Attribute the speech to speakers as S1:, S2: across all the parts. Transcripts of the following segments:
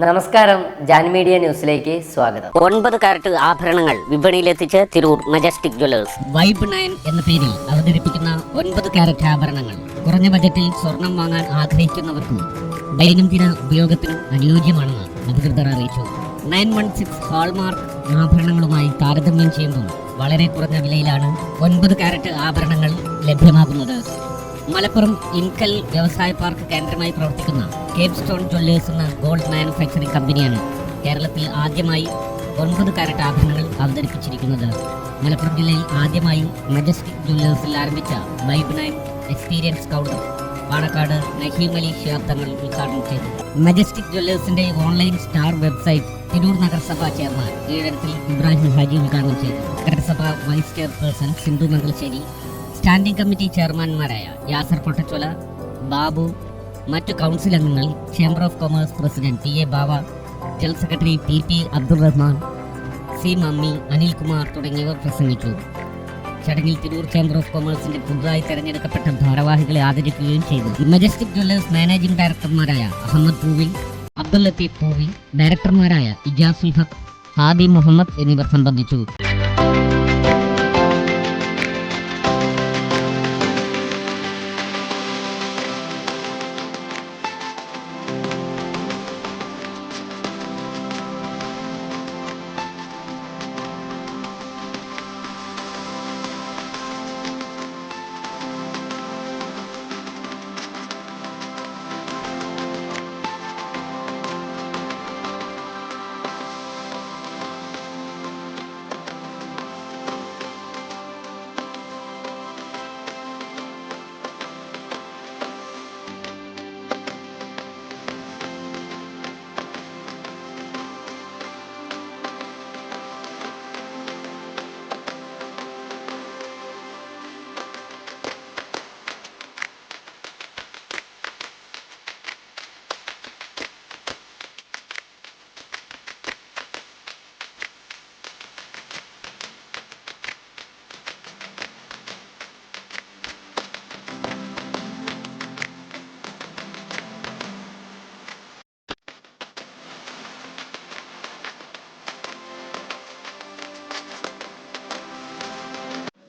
S1: നമസ്കാരം, ജാൻ മീഡിയ ന്യൂസിലേക്ക് സ്വാഗതം.
S2: 9 കാരറ്റ് ആഭരണങ്ങൾ വിപണിയിലെത്തിച്ച് തിരൂർ മജസ്റ്റിക് ജ്വല്ലേഴ്സ്.
S3: വൈബ് 9 എന്ന പേരിൽ അവതരിപ്പിക്കുന്ന 9 കാരറ്റ് ആഭരണങ്ങൾ കുറഞ്ഞ ബജറ്റിൽ സ്വർണം വാങ്ങാൻ ആഗ്രഹിക്കുന്നവർക്കും ദൈനംദിന ഉപയോഗത്തിനും അനുയോജ്യമാണെന്ന് അധികൃതർ അറിയിച്ചു. 916 ഹാൾമാർക്ക് ആഭരണങ്ങളുമായി താരതമ്യം ചെയ്യുമ്പോൾ വളരെ കുറഞ്ഞ വിലയിലാണ് 9 കാരറ്റ് ആഭരണങ്ങൾ ലഭ്യമാകുന്നത്. മലപ്പുറം ഇൻകൽ വ്യവസായ പാർക്ക് കേന്ദ്രമായി പ്രവർത്തിക്കുന്ന കേപ്പ് സ്റ്റോൺ ജ്വല്ലേഴ്സ് എന്ന ഗോൾഡ് മാനുഫാക്ചറിംഗ് കമ്പനിയാണ് കേരളത്തിൽ ആദ്യമായി 9 കാരറ്റ് ആഭരണങ്ങൾ അവതരിപ്പിച്ചിരിക്കുന്നത്. മലപ്പുറം ജില്ലയിൽ ആദ്യമായി മജസ്റ്റിക് ജ്വല്ലേഴ്സിൽ ആരംഭിച്ച Vibe 9 experience counter Panakkad Naheem Ali Shihab Thangal ഉദ്ഘാടനം ചെയ്തു. മജസ്റ്റിക് ജ്വല്ലേഴ്സിന്റെ ഓൺലൈൻ സ്റ്റാർ വെബ്സൈറ്റ് തിരൂർ നഗരസഭാ ചെയർമാൻ കീഴടത്തിൽ ഇബ്രാഹിം ഹാജി ഉദ്ഘാടനം ചെയ്തു. നഗരസഭ vice chairperson Sindhu Mangalassery, standing committee ചെയർമാൻമാരായ യാസർ പൊട്ടച്ചോല, ബാബു, മറ്റു കൗൺസിൽ അംഗങ്ങൾ, chamber of commerce president T A Bava, general secretary P Abdul Rahman, C Mammi, Anilkumar തുടങ്ങിയവർ പ്രസംഗിച്ചു. ചടങ്ങിൽ തിരൂർ ചേംബർ ഓഫ് കൊമേഴ്സിന്റെ പുതുതായി തെരഞ്ഞെടുക്കപ്പെട്ട ഭാരവാഹികളെ ആദരിക്കുകയും ചെയ്തു. മജസ്റ്റിക് ജ്വല്ലേഴ്സ് മാനേജിംഗ് ഡയറക്ടർമാരായ അഹമ്മദ് പൂവിൽ, അബ്ദുൽ ലത്തീഫ് പൂവിൽ, ഡയറക്ടർമാരായ ഇജാസുൽ ഹഖ്, ഹാദി മുഹമ്മദ് എന്നിവർ സംബന്ധിച്ചു.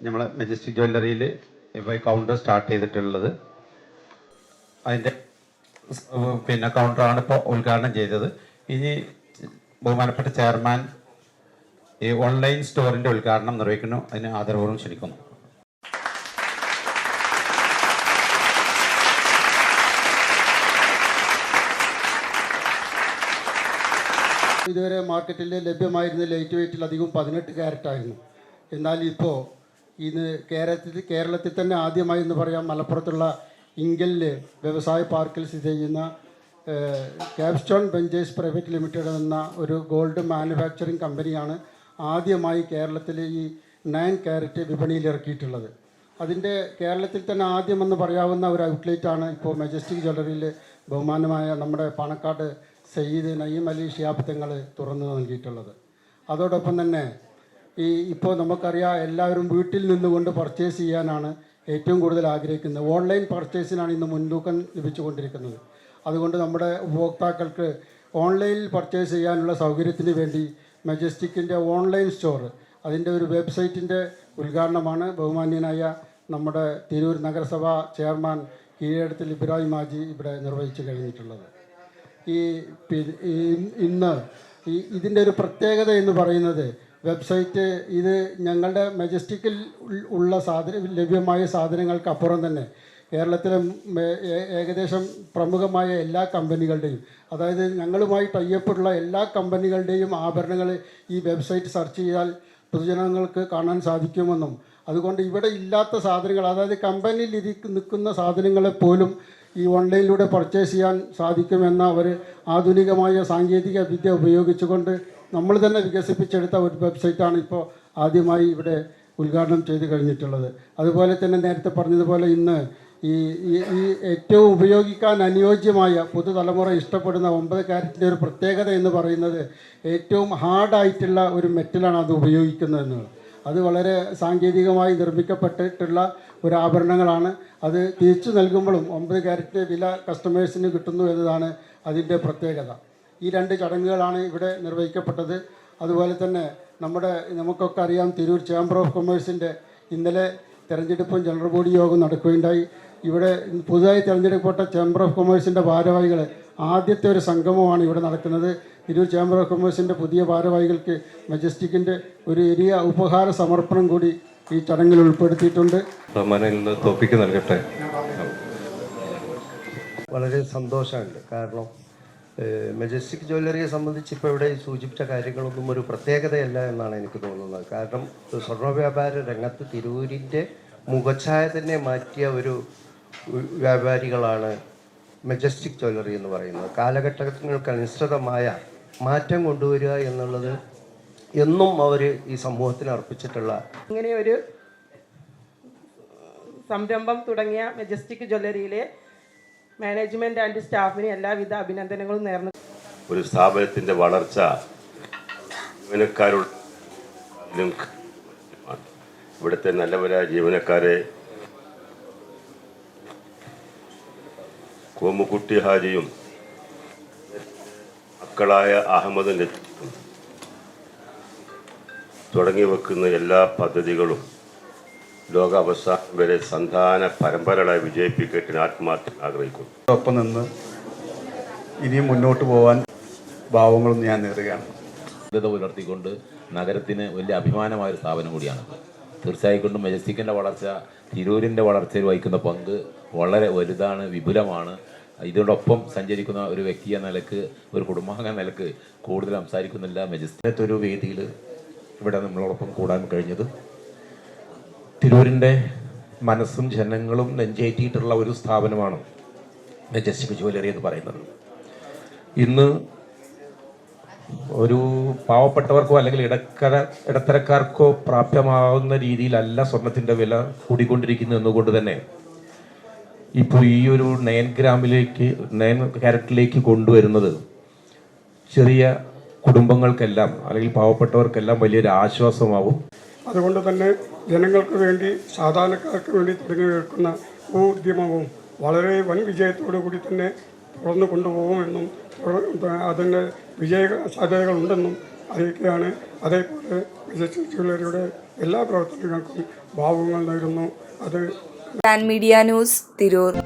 S4: നമ്മളെ മജസ്റ്റിക് ജ്വല്ലറിയിൽ ഇപ്പോൾ കൗണ്ടർ സ്റ്റാർട്ട് ചെയ്തിട്ടുള്ളത്, അതിൻ്റെ കൗണ്ടറാണ് ഇപ്പോൾ ഉദ്ഘാടനം ചെയ്തത്. ഇനി ബഹുമാനപ്പെട്ട ചെയർമാൻ ഈ ഓൺലൈൻ സ്റ്റോറിൻ്റെ ഉദ്ഘാടനം നിർവഹിക്കുന്നു. അതിന് ആദരപൂർവ്വം ക്ഷണിക്കുന്നു.
S5: ഇതുവരെ മാർക്കറ്റിൽ ലഭ്യമായിരുന്ന ലൈറ്റ് വെയ്റ്റിൽ അധികം 18 കാരറ്റായിരുന്നു. എന്നാൽ ഇപ്പോൾ ഇന്ന് കേരളത്തിൽ തന്നെ ആദ്യമായി എന്ന് പറയാം, മലപ്പുറത്തുള്ള ഇങ്കലിൽ വ്യവസായ പാർക്കിൽ സ്ഥിതി ചെയ്യുന്ന ക്യാപ്സ്റ്റോൺ വെഞ്ചേഴ്സ് പ്രൈവറ്റ് ലിമിറ്റഡ് എന്ന ഒരു ഗോൾഡ് മാനുഫാക്ചറിങ് കമ്പനിയാണ് ആദ്യമായി കേരളത്തിൽ ഈ 9 കാരറ്റ് വിപണിയിൽ ഇറക്കിയിട്ടുള്ളത്. അതിൻ്റെ കേരളത്തിൽ തന്നെ ആദ്യമെന്ന് പറയാവുന്ന ഒരു ഔട്ട്ലെറ്റാണ് ഇപ്പോൾ മജസ്റ്റിക് ജ്വല്ലറിയിൽ ബഹുമാനമായ നമ്മുടെ പാണക്കാട് സയ്യിദ് നയീം അലി ശിഹാബ് തങ്ങൾ തുറന്നു നൽകിയിട്ടുള്ളത്. അതോടൊപ്പം തന്നെ ഇപ്പോൾ നമുക്കറിയാം, എല്ലാവരും വീട്ടിൽ നിന്നുകൊണ്ട് പർച്ചേസ് ചെയ്യാനാണ് ഏറ്റവും കൂടുതൽ ആഗ്രഹിക്കുന്നത്. ഓൺലൈൻ പർച്ചേസിനാണ് ഇന്ന് മുൻതൂക്കം ലഭിച്ചുകൊണ്ടിരിക്കുന്നത്. അതുകൊണ്ട് നമ്മുടെ ഉപഭോക്താക്കൾക്ക് ഓൺലൈനിൽ പർച്ചേസ് ചെയ്യാനുള്ള സൗകര്യത്തിന് വേണ്ടി മജസ്റ്റിക്കിൻ്റെ ഓൺലൈൻ സ്റ്റോർ, അതിൻ്റെ ഒരു വെബ്സൈറ്റിൻ്റെ ഉദ്ഘാടനമാണ് ബഹുമാന്യനായ നമ്മുടെ തിരൂർ നഗരസഭ ചെയർമാൻ കീഴടത്തിൽ ഇബ്രാഹിം ഹാജി ഇവിടെ നിർവഹിച്ചു കഴിഞ്ഞിട്ടുള്ളത്. ഇന്ന് ഇതിൻ്റെ ഒരു പ്രത്യേകത എന്ന് പറയുന്നത്, വെബ്സൈറ്റ് ഇത് ഞങ്ങളുടെ മജസ്റ്റിക്കിൽ ഉള്ള ലഭ്യമായ സാധനങ്ങൾക്ക് അപ്പുറം തന്നെ കേരളത്തിലെ ഏകദേശം പ്രമുഖമായ എല്ലാ കമ്പനികളുടെയും, അതായത് ഞങ്ങളുമായി ടൈപ്പുള്ള എല്ലാ കമ്പനികളുടെയും ആഭരണങ്ങൾ ഈ വെബ്സൈറ്റ് സെർച്ച് ചെയ്താൽ പൊതുജനങ്ങൾക്ക് കാണാൻ സാധിക്കുമെന്നും, അതുകൊണ്ട് ഇവിടെ ഇല്ലാത്ത സാധനങ്ങൾ, അതായത് കമ്പനിയിൽ നിൽക്കുന്ന സാധനങ്ങളെ പോലും ഈ ഓൺലൈനിലൂടെ പർച്ചേസ് ചെയ്യാൻ സാധിക്കുമെന്ന അവർ ആധുനികമായ സാങ്കേതിക വിദ്യ ഉപയോഗിച്ചുകൊണ്ട് നമ്മൾ തന്നെ വികസിപ്പിച്ചെടുത്ത ഒരു വെബ്സൈറ്റാണ് ഇപ്പോൾ ആദ്യമായി ഇവിടെ ഉദ്ഘാടനം ചെയ്ത് കഴിഞ്ഞിട്ടുള്ളത്. അതുപോലെ തന്നെ നേരത്തെ പറഞ്ഞതുപോലെ ഇന്ന് ഈ ഏറ്റവും ഉപയോഗിക്കാൻ അനുയോജ്യമായ പുതുതലമുറ ഇഷ്ടപ്പെടുന്ന 9 കാരറ്റിൻ്റെ ഒരു പ്രത്യേകത എന്ന് പറയുന്നത്, ഏറ്റവും ഹാർഡായിട്ടുള്ള ഒരു മെറ്റലാണ് അത് ഉപയോഗിക്കുന്നതെന്നുള്ളത്. അത് വളരെ സാങ്കേതികമായി നിർമ്മിക്കപ്പെട്ടിട്ടുള്ള ഒരു ആഭരണങ്ങളാണ്. അത് തിരിച്ചു നൽകുമ്പോഴും 9 കാരറ്റ് വില കസ്റ്റമേഴ്സിന് കിട്ടുന്നു എന്നതാണ് അതിൻ്റെ പ്രത്യേകത. ഈ 2 ചടങ്ങുകളാണ് ഇവിടെ നിർവഹിക്കപ്പെട്ടത്. അതുപോലെ തന്നെ നമുക്കൊക്കെ അറിയാം, തിരൂർ ചേംബർ ഓഫ് കൊമേഴ്സിൻ്റെ ഇന്നലെ തെരഞ്ഞെടുപ്പും ജനറൽ ബോഡി യോഗം നടക്കുകയുണ്ടായി. ഇവിടെ പുതുതായി തിരഞ്ഞെടുക്കപ്പെട്ട ചേംബർ ഓഫ് കൊമേഴ്സിൻ്റെ ഭാരവാഹികൾ ആദ്യത്തെ ഒരു സംഗമമാണ് ഇവിടെ നടക്കുന്നത്. തിരൂർ ചേംബർ ഓഫ് കൊമേഴ്സിൻ്റെ പുതിയ ഭാരവാഹികൾക്ക് മജസ്റ്റിക്കിൻ്റെ ഒരു എരിയ ഉപഹാര സമർപ്പണം കൂടി ഈ ചടങ്ങിൽ ഉൾപ്പെടുത്തിയിട്ടുണ്ട്.
S6: തോപ്പിക്ക് നൽകട്ടെ.
S7: വളരെ സന്തോഷമുണ്ട്. കാരണം മെജസ്റ്റിക് ജ്വല്ലറിയെ സംബന്ധിച്ച് ഇപ്പോൾ ഇവിടെ സൂചിപ്പിച്ച കാര്യങ്ങളൊന്നും ഒരു പ്രത്യേകതയല്ല എന്നാണ് എനിക്ക് തോന്നുന്നത്. കാരണം സ്വർണ്ണ വ്യാപാര രംഗത്ത് തിരൂരിൻ്റെ മുഖച്ഛായ തന്നെ മാറ്റിയ ഒരു വ്യാപാരികളാണ് മെജസ്റ്റിക് ജ്വല്ലറി എന്ന് പറയുന്നത്. കാലഘട്ടങ്ങൾക്കനുസൃതമായ മാറ്റം കൊണ്ടുവരിക എന്നുള്ളത് എന്നും അവർ ഈ സമൂഹത്തിന് അർപ്പിച്ചിട്ടുള്ള
S8: ഇങ്ങനെ ഒരു സംരംഭം തുടങ്ങിയ മെജസ്റ്റിക് ജ്വല്ലറിയിലെ മാനേജ്മെൻറ്റ് ആൻഡ് സ്റ്റാഫിന് എല്ലാവിധ അഭിനന്ദനങ്ങളും നേർന്നു.
S6: ഒരു സ്ഥാപനത്തിൻ്റെ വളർച്ച ജീവനക്കാരുടെ ഇവിടുത്തെ നല്ലവരായ ജീവനക്കാരെ കോമുകുട്ടി ഹാജിയും മക്കളായ അഹമ്മദ് ലത്തീഫും തുടങ്ങി വെക്കുന്ന എല്ലാ പദ്ധതികളും ലോകാവസാനം വരെ സന്താന പരമ്പരകളെ വിജയിപ്പിക്കാൻ ആത്മാർത്ഥം ആഗ്രഹിക്കുന്നു.
S9: ഒപ്പം നിന്ന് ഇനിയും മുന്നോട്ട് പോകാൻ ഭാവങ്ങളൊന്നും ഞാൻ നേരുകയാണ്.
S10: പുലർത്തിക്കൊണ്ട് നഗരത്തിന് വലിയ അഭിമാനമായ ഒരു സ്ഥാപനം കൂടിയാണ്. തീർച്ചയായും മെജസ്റ്റിക്കിൻ്റെ വളർച്ച തിരൂരിൻ്റെ വളർച്ചയിൽ വഹിക്കുന്ന പങ്ക് വളരെ വലുതാണ്, വിപുലമാണ്. ഇതിനോടൊപ്പം സഞ്ചരിക്കുന്ന ഒരു വ്യക്തി എന്ന നിലക്ക്, ഒരു കുടുംബാംഗ നിലക്ക് കൂടുതൽ സംസാരിക്കുന്നില്ല. മെജസ്റ്റിക് ഒരു വേദിയിൽ ഇവിടെ നമ്മളോടൊപ്പം കൂടാൻ കഴിഞ്ഞത് തിരൂരിൻ്റെ മനസ്സും ജനങ്ങളും നെഞ്ചേറ്റിയിട്ടുള്ള ഒരു സ്ഥാപനമാണ് മെജസ്റ്റിക് ജ്വല്ലറി എന്ന് പറയുന്നത്. ഇന്ന് ഒരു പാവപ്പെട്ടവർക്കോ അല്ലെങ്കിൽ ഇടത്തരക്കാർക്കോ പ്രാപ്യമാവുന്ന രീതിയിലല്ല സ്വർണത്തിൻ്റെ വില കൂടിക്കൊണ്ടിരിക്കുന്നു എന്നുകൊണ്ട് തന്നെ ഇപ്പോൾ ഈ ഒരു 9 കാരറ്റിലേക്ക് കൊണ്ടുവരുന്നത് ചെറിയ കുടുംബങ്ങൾക്കെല്ലാം അല്ലെങ്കിൽ പാവപ്പെട്ടവർക്കെല്ലാം വലിയൊരു ആശ്വാസമാവും.
S5: അതുകൊണ്ട് തന്നെ ജനങ്ങൾക്ക് വേണ്ടി, സാധാരണക്കാർക്ക് വേണ്ടി തുടങ്ങി വെക്കുന്ന ഉദ്യമവും വളരെ വൻ വിജയത്തോടു കൂടി തന്നെ തുറന്നു കൊണ്ടുപോകുമെന്നും അതിൻ്റെ വിജയ സാധ്യതകളുണ്ടെന്നും അറിയിക്കുകയാണ്. അതേപോലെ മെജസ്റ്റിക് ജ്വല്ലറിയുടെ എല്ലാ പ്രവർത്തനങ്ങൾക്കും ഭാവുകങ്ങൾ നേരുന്നു. അത്
S8: മീഡിയ ന്യൂസ്, തിരൂർ.